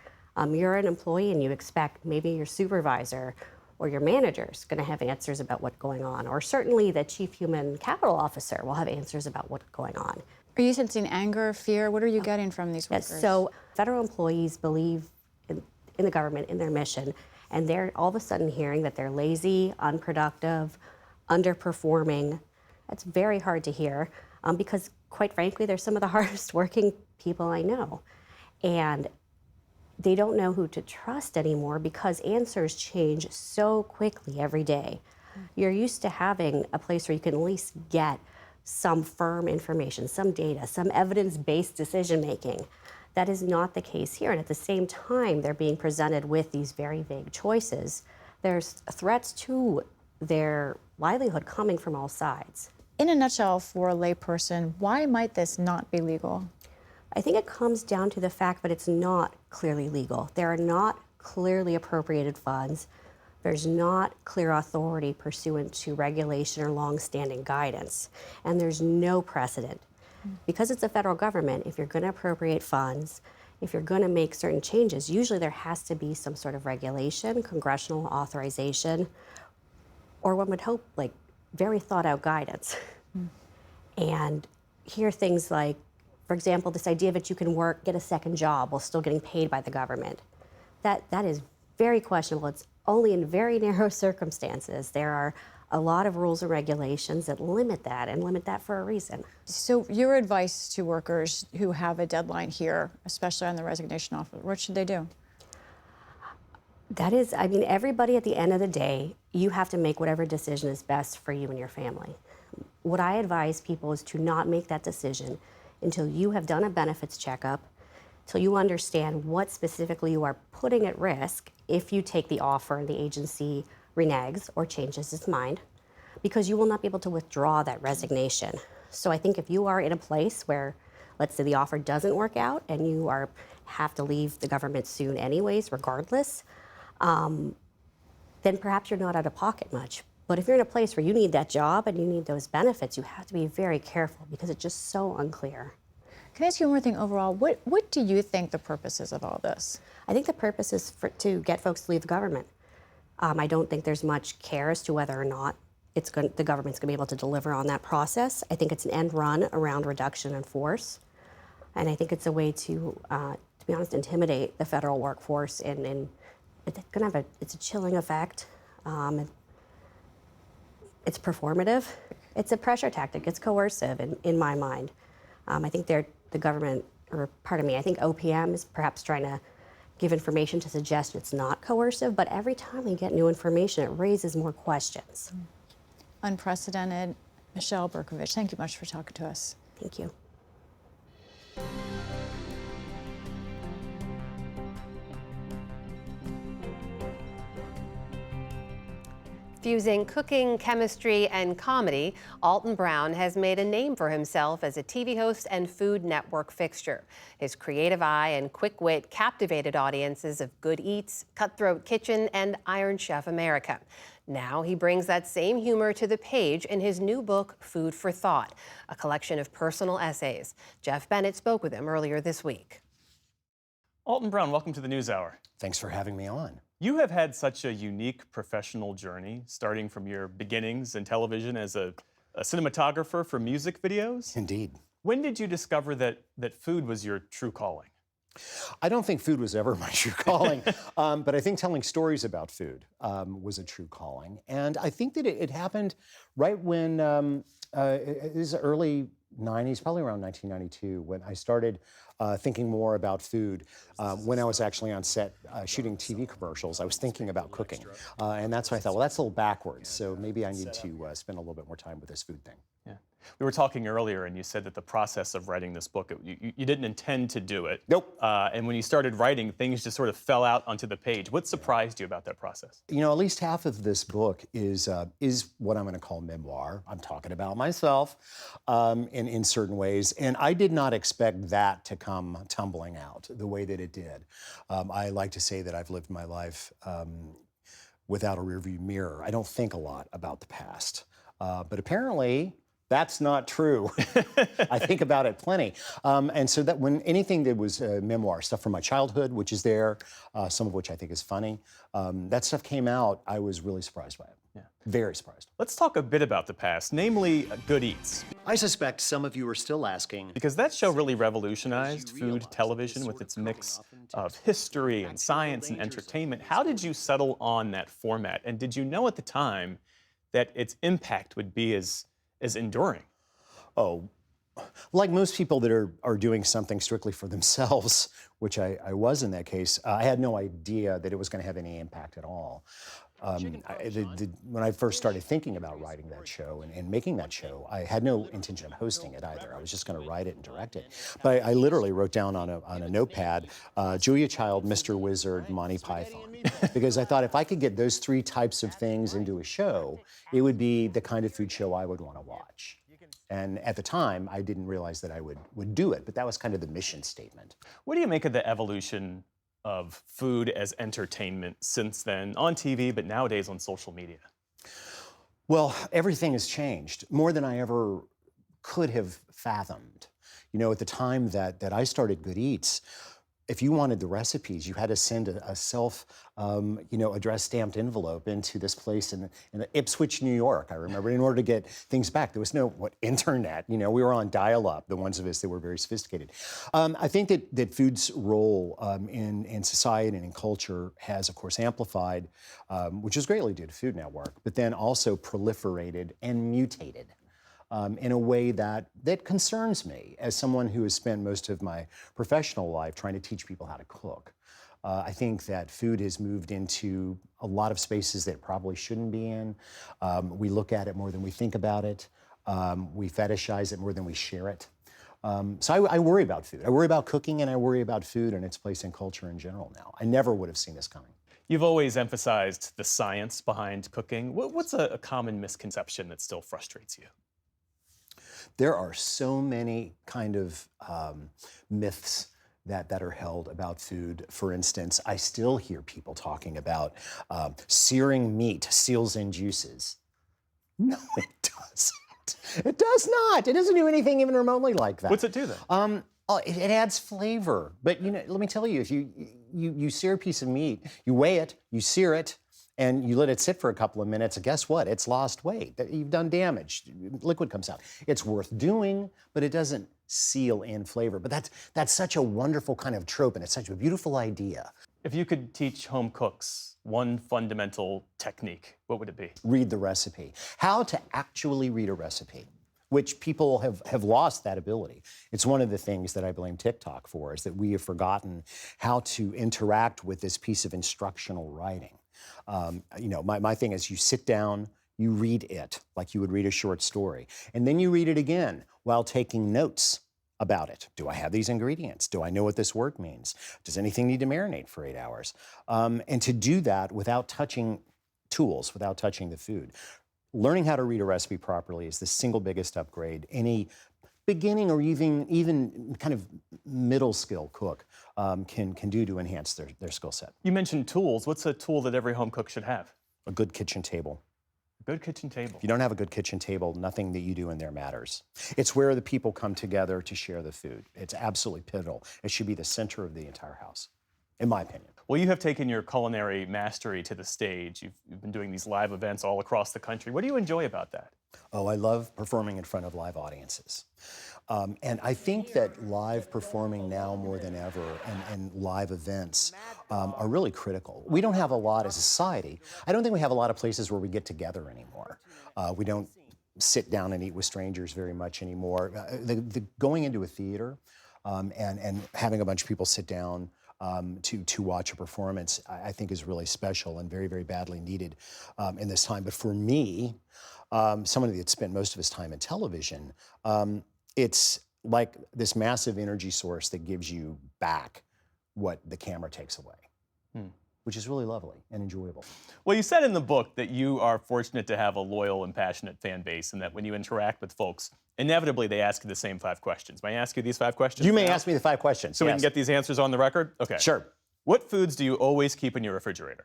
you're an employee and you expect maybe your supervisor or your manager is going to have answers about what's going on, or certainly the chief human capital officer will have answers about what's going on. Are you sensing anger, fear? What are you getting from these workers? Yes, so federal employees believe in the government, in their mission, and they're all of a sudden hearing that they're lazy, unproductive, underperforming. That's very hard to hear because, quite frankly, they're some of the hardest working people I know. And they don't know who to trust anymore because answers change so quickly every day. You're used to having a place where you can at least get some firm information, some data, some evidence-based decision-making. That is not the case here. And at the same time, they're being presented with these very vague choices. There's threats to their livelihood coming from all sides. In a nutshell, for a layperson, why might this not be legal? I think it comes down to the fact that it's not clearly legal. There are not clearly appropriated funds. There's not clear authority pursuant to regulation or long-standing guidance. And there's no precedent. Because it's the federal government, if you're going to appropriate funds, if you're going to make certain changes, usually there has to be some sort of regulation, congressional authorization, or one would hope, like, very thought-out guidance. And hear things like, for example, this idea that you can get a second job while still getting paid by the government. That is very questionable. It's only in very narrow circumstances. There are a lot of rules and regulations that limit that, and limit that for a reason. So your advice to workers who have a deadline here, especially on the resignation offer, what should they do? That is, I mean, everybody at the end of the day, you have to make whatever decision is best for you and your family. What I advise people is to not make that decision until you have done a benefits checkup, till you understand what specifically you are putting at risk if you take the offer and the agency reneges or changes its mind, because you will not be able to withdraw that resignation. So I think if you are in a place where, let's say the offer doesn't work out and you have to leave the government soon anyways, regardless, then perhaps you're not out of pocket much. But if you're in a place where you need that job and you need those benefits, you have to be very careful because it's just so unclear. Can I ask you one more thing overall? What do you think the purpose is of all this? I think the purpose is to get folks to leave the government. I don't think there's much care as to whether or not the government's going to be able to deliver on that process. I think it's an end run around reduction in force. And I think it's a way to be honest, intimidate the federal workforce. And it's going to have it's a chilling effect. It's performative. It's a pressure tactic. It's coercive in my mind. I think the government, or pardon me, I think OPM is perhaps trying to give information to suggest it's not coercive, but every time we get new information, it raises more questions. Unprecedented. Michelle Berkovich, thank you much for talking to us. Thank you. Fusing cooking, chemistry, and comedy, Alton Brown has made a name for himself as a TV host and Food Network fixture. His creative eye and quick wit captivated audiences of Good Eats, Cutthroat Kitchen, and Iron Chef America. Now he brings that same humor to the page in his new book, Food for Thought, a collection of personal essays. Jeff Bennett spoke with him earlier this week. Alton Brown, welcome to the NewsHour. Thanks for having me on. You have had such a unique professional journey, starting from your beginnings in television as a cinematographer for music videos. Indeed. When did you discover that food was your true calling? I don't think food was ever my true calling, but I think telling stories about food was a true calling. And I think that it happened right when, it was early 90s, probably around 1992, when I started thinking more about food. When I was actually on set shooting TV commercials, I was thinking about cooking. And that's when I thought, well, that's a little backwards, so maybe I need to spend a little bit more time with this food thing. Yeah. We were talking earlier, and you said that the process of writing this book, you didn't intend to do it. Nope. And when you started writing, things just sort of fell out onto the page. What surprised you about that process? You know, at least half of this book is what I'm going to call memoir. I'm talking about myself in certain ways, and I did not expect that to come tumbling out the way that it did. I like to say that I've lived my life without a rearview mirror. I don't think a lot about the past, but apparently that's not true. I think about it plenty. And so that when anything that was memoir, stuff from my childhood, which is there, some of which I think is funny, that stuff came out, I was really surprised by it. Yeah. Very surprised. Let's talk a bit about the past, namely Good Eats. I suspect some of you are still asking. Because that show really revolutionized food television with its mix of history and science and entertainment. How did you settle on that format? And did you know at the time that its impact would be as enduring? Oh, like most people that are doing something strictly for themselves, which I was in that case, I had no idea that it was going to have any impact at all. When I first started thinking about writing that show and making that show, I had no intention of hosting it either. I was just going to write it and direct it. But I literally wrote down on a notepad, Julia Child, Mr. Wizard, Monty Python. Because I thought if I could get those three types of things into a show, it would be the kind of food show I would want to watch. And at the time, I didn't realize that I would do it, but that was kind of the mission statement. What do you make of the evolution of food as entertainment since then, on TV, but nowadays on social media? Well, everything has changed, more than I ever could have fathomed. You know, at the time that I started Good Eats, if you wanted the recipes, you had to send a address stamped envelope into this place in Ipswich, New York, I remember, in order to get things back. There was no internet. You know, we were on dial-up, the ones of us that were very sophisticated. I think that food's role in society and in culture has, of course, amplified, which is greatly due to Food Network, but then also proliferated and mutated. In a way that concerns me as someone who has spent most of my professional life trying to teach people how to cook. I think that food has moved into a lot of spaces that it probably shouldn't be in. We look at it more than we think about it. We fetishize it more than we share it. So I worry about food. I worry about cooking, and I worry about food and its place in culture in general now. I never would have seen this coming. You've always emphasized the science behind cooking. What's a common misconception that still frustrates you? There are so many kind of myths that are held about food. For instance, I still hear people talking about searing meat seals in juices. No, it doesn't. It does not. It doesn't do anything even remotely like that. What's it do then? Oh, it adds flavor. But you know, let me tell you, if you sear a piece of meat, you weigh it, you sear it, and you let it sit for a couple of minutes, and guess what? It's lost weight. You've done damage. Liquid comes out. It's worth doing, but it doesn't seal in flavor. But that's such a wonderful kind of trope, and it's such a beautiful idea. If you could teach home cooks one fundamental technique, what would it be? Read the recipe. How to actually read a recipe, which people have lost that ability. It's one of the things that I blame TikTok for, is that we have forgotten how to interact with this piece of instructional writing. You know, my thing is, you sit down, you read it like you would read a short story, and then you read it again while taking notes about it. Do I have these ingredients? Do I know what this word means? Does anything need to marinate for 8 hours? And to do that without touching tools, without touching the food. Learning how to read a recipe properly is the single biggest upgrade any beginning or even kind of middle skill cook can do to enhance their skill set. You mentioned tools. What's a tool that every home cook should have? A good kitchen table. A good kitchen table. If you don't have a good kitchen table, nothing that you do in there matters. It's where the people come together to share the food. It's absolutely pivotal. It should be the center of the entire house, in my opinion. Well, you have taken your culinary mastery to the stage. You've been doing these live events all across the country. What do you enjoy about that? Oh, I love performing in front of live audiences. And I think that live performing now more than ever, and live events are really critical. We don't have a lot as a society. I don't think we have a lot of places where we get together anymore. We don't sit down and eat with strangers very much anymore. The going into a theater and having a bunch of people sit down to watch a performance, I think is really special and very, very badly needed in this time. But for me, someone that spent most of his time in television, it's like this massive energy source that gives you back what the camera takes away, which is really lovely and enjoyable. Well, you said in the book that you are fortunate to have a loyal and passionate fan base, and that when you interact with folks, inevitably they ask you the same 5 questions. May I ask you these 5 questions? You may ask me the 5 questions. So we yes. can get these answers on the record? Okay. Sure. What foods do you always keep in your refrigerator?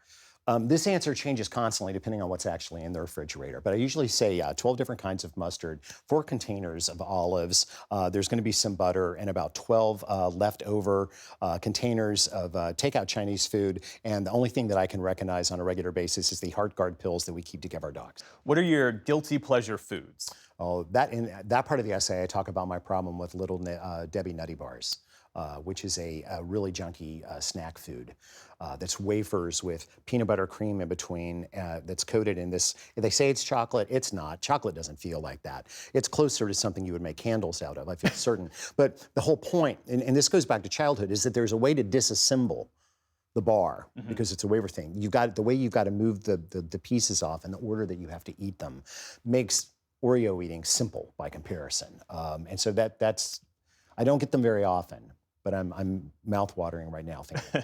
This answer changes constantly depending on what's actually in the refrigerator, but I usually say 12 different kinds of mustard, 4 containers of olives, there's going to be some butter, and about 12 leftover containers of takeout Chinese food, and the only thing that I can recognize on a regular basis is the HeartGuard pills that we keep to give our dogs. What are your guilty pleasure foods? Oh, in that part of the essay, I talk about my problem with Little Debbie Nutty Bars. Which is a really junky snack food that's wafers with peanut butter cream in between that's coated in this. They say it's chocolate. It's not. Chocolate doesn't feel like that. It's closer to something you would make candles out of, I feel certain. But the whole point, and this goes back to childhood, is that there's a way to disassemble the bar because it's a wafer thing. The way you've got to move the pieces off and the order that you have to eat them makes Oreo eating simple by comparison. And so that's, I don't get them very often. But I'm mouth-watering right now thinking.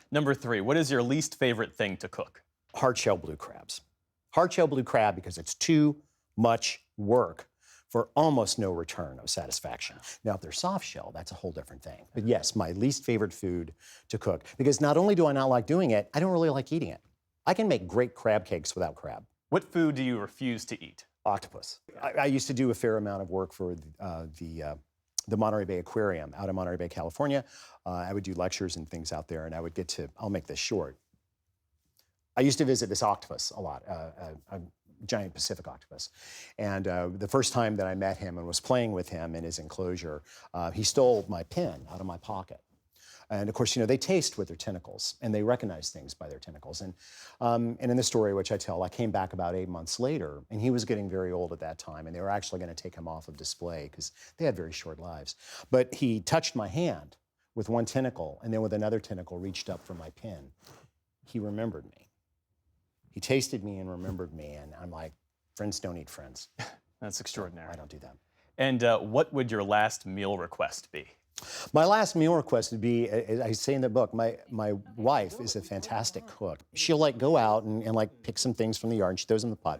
Number 3, what is your least favorite thing to cook? Hard-shell blue crabs. Hard-shell blue crab because it's too much work for almost no return of satisfaction. Now, if they're soft-shell, that's a whole different thing. But yes, my least favorite food to cook, because not only do I not like doing it, I don't really like eating it. I can make great crab cakes without crab. What food do you refuse to eat? Octopus. I used to do a fair amount of work for the Monterey Bay Aquarium out in Monterey Bay, California. I would do lectures and things out there, and I would get to, I'll make this short. I used to visit this octopus a lot, a giant Pacific octopus. And the first time that I met him and was playing with him in his enclosure, he stole my pen out of my pocket. And of course, you know, they taste with their tentacles and they recognize things by their tentacles. And in the story, which I tell, I came back about 8 months later and he was getting very old at that time and they were actually going to take him off of display because they had very short lives. But he touched my hand with one tentacle and then with another tentacle reached up for my pen. He remembered me. He tasted me and remembered me. And I'm like, friends don't eat friends. That's extraordinary. I don't do that. And what would your last meal request be? My last meal request would be, as I say in the book, my wife is a fantastic cook. She'll like go out and like pick some things from the yard and she throws them in the pot.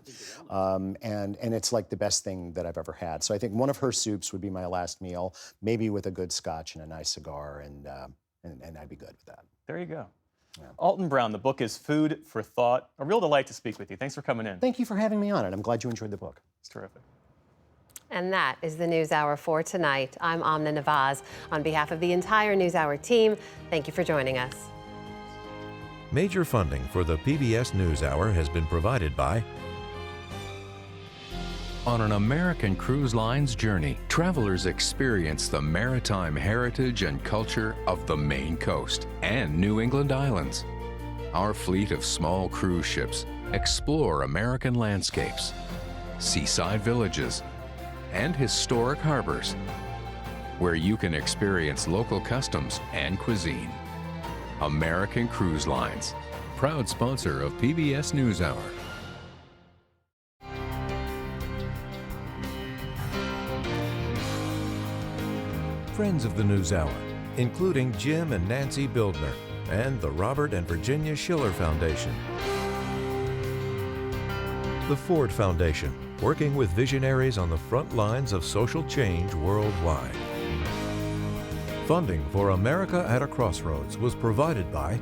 And it's like the best thing that I've ever had. So I think one of her soups would be my last meal, maybe with a good scotch and a nice cigar, and I'd be good with that. There you go. Yeah. Alton Brown, the book is Food for Thought. A real delight to speak with you. Thanks for coming in. Thank you for having me on it. I'm glad you enjoyed the book. It's terrific. And that is the NewsHour for tonight. I'm Amna Nawaz. On behalf of the entire NewsHour team, thank you for joining us. Major funding for the PBS NewsHour has been provided by On an American Cruise Line's journey, travelers experience the maritime heritage and culture of the Maine coast and New England islands. Our fleet of small cruise ships explore American landscapes, seaside villages, and historic harbors, where you can experience local customs and cuisine. American Cruise Lines, proud sponsor of PBS NewsHour. friends of the NewsHour, including Jim and Nancy Bildner and the Robert and Virginia Schiller Foundation. The Ford Foundation, working with visionaries on the front lines of social change worldwide. Funding for America at a Crossroads was provided by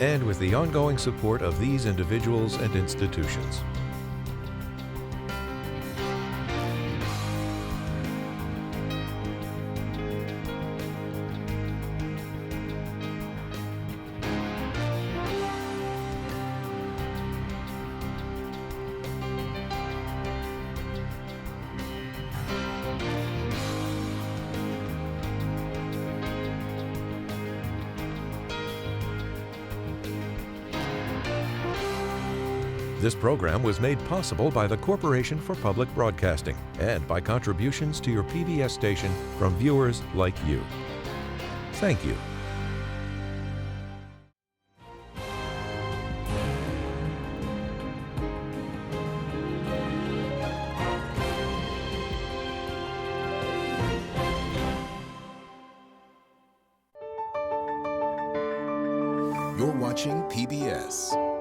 and with the ongoing support of these individuals and institutions. This program was made possible by the Corporation for Public Broadcasting and by contributions to your PBS station from viewers like you. Thank you. You're watching PBS.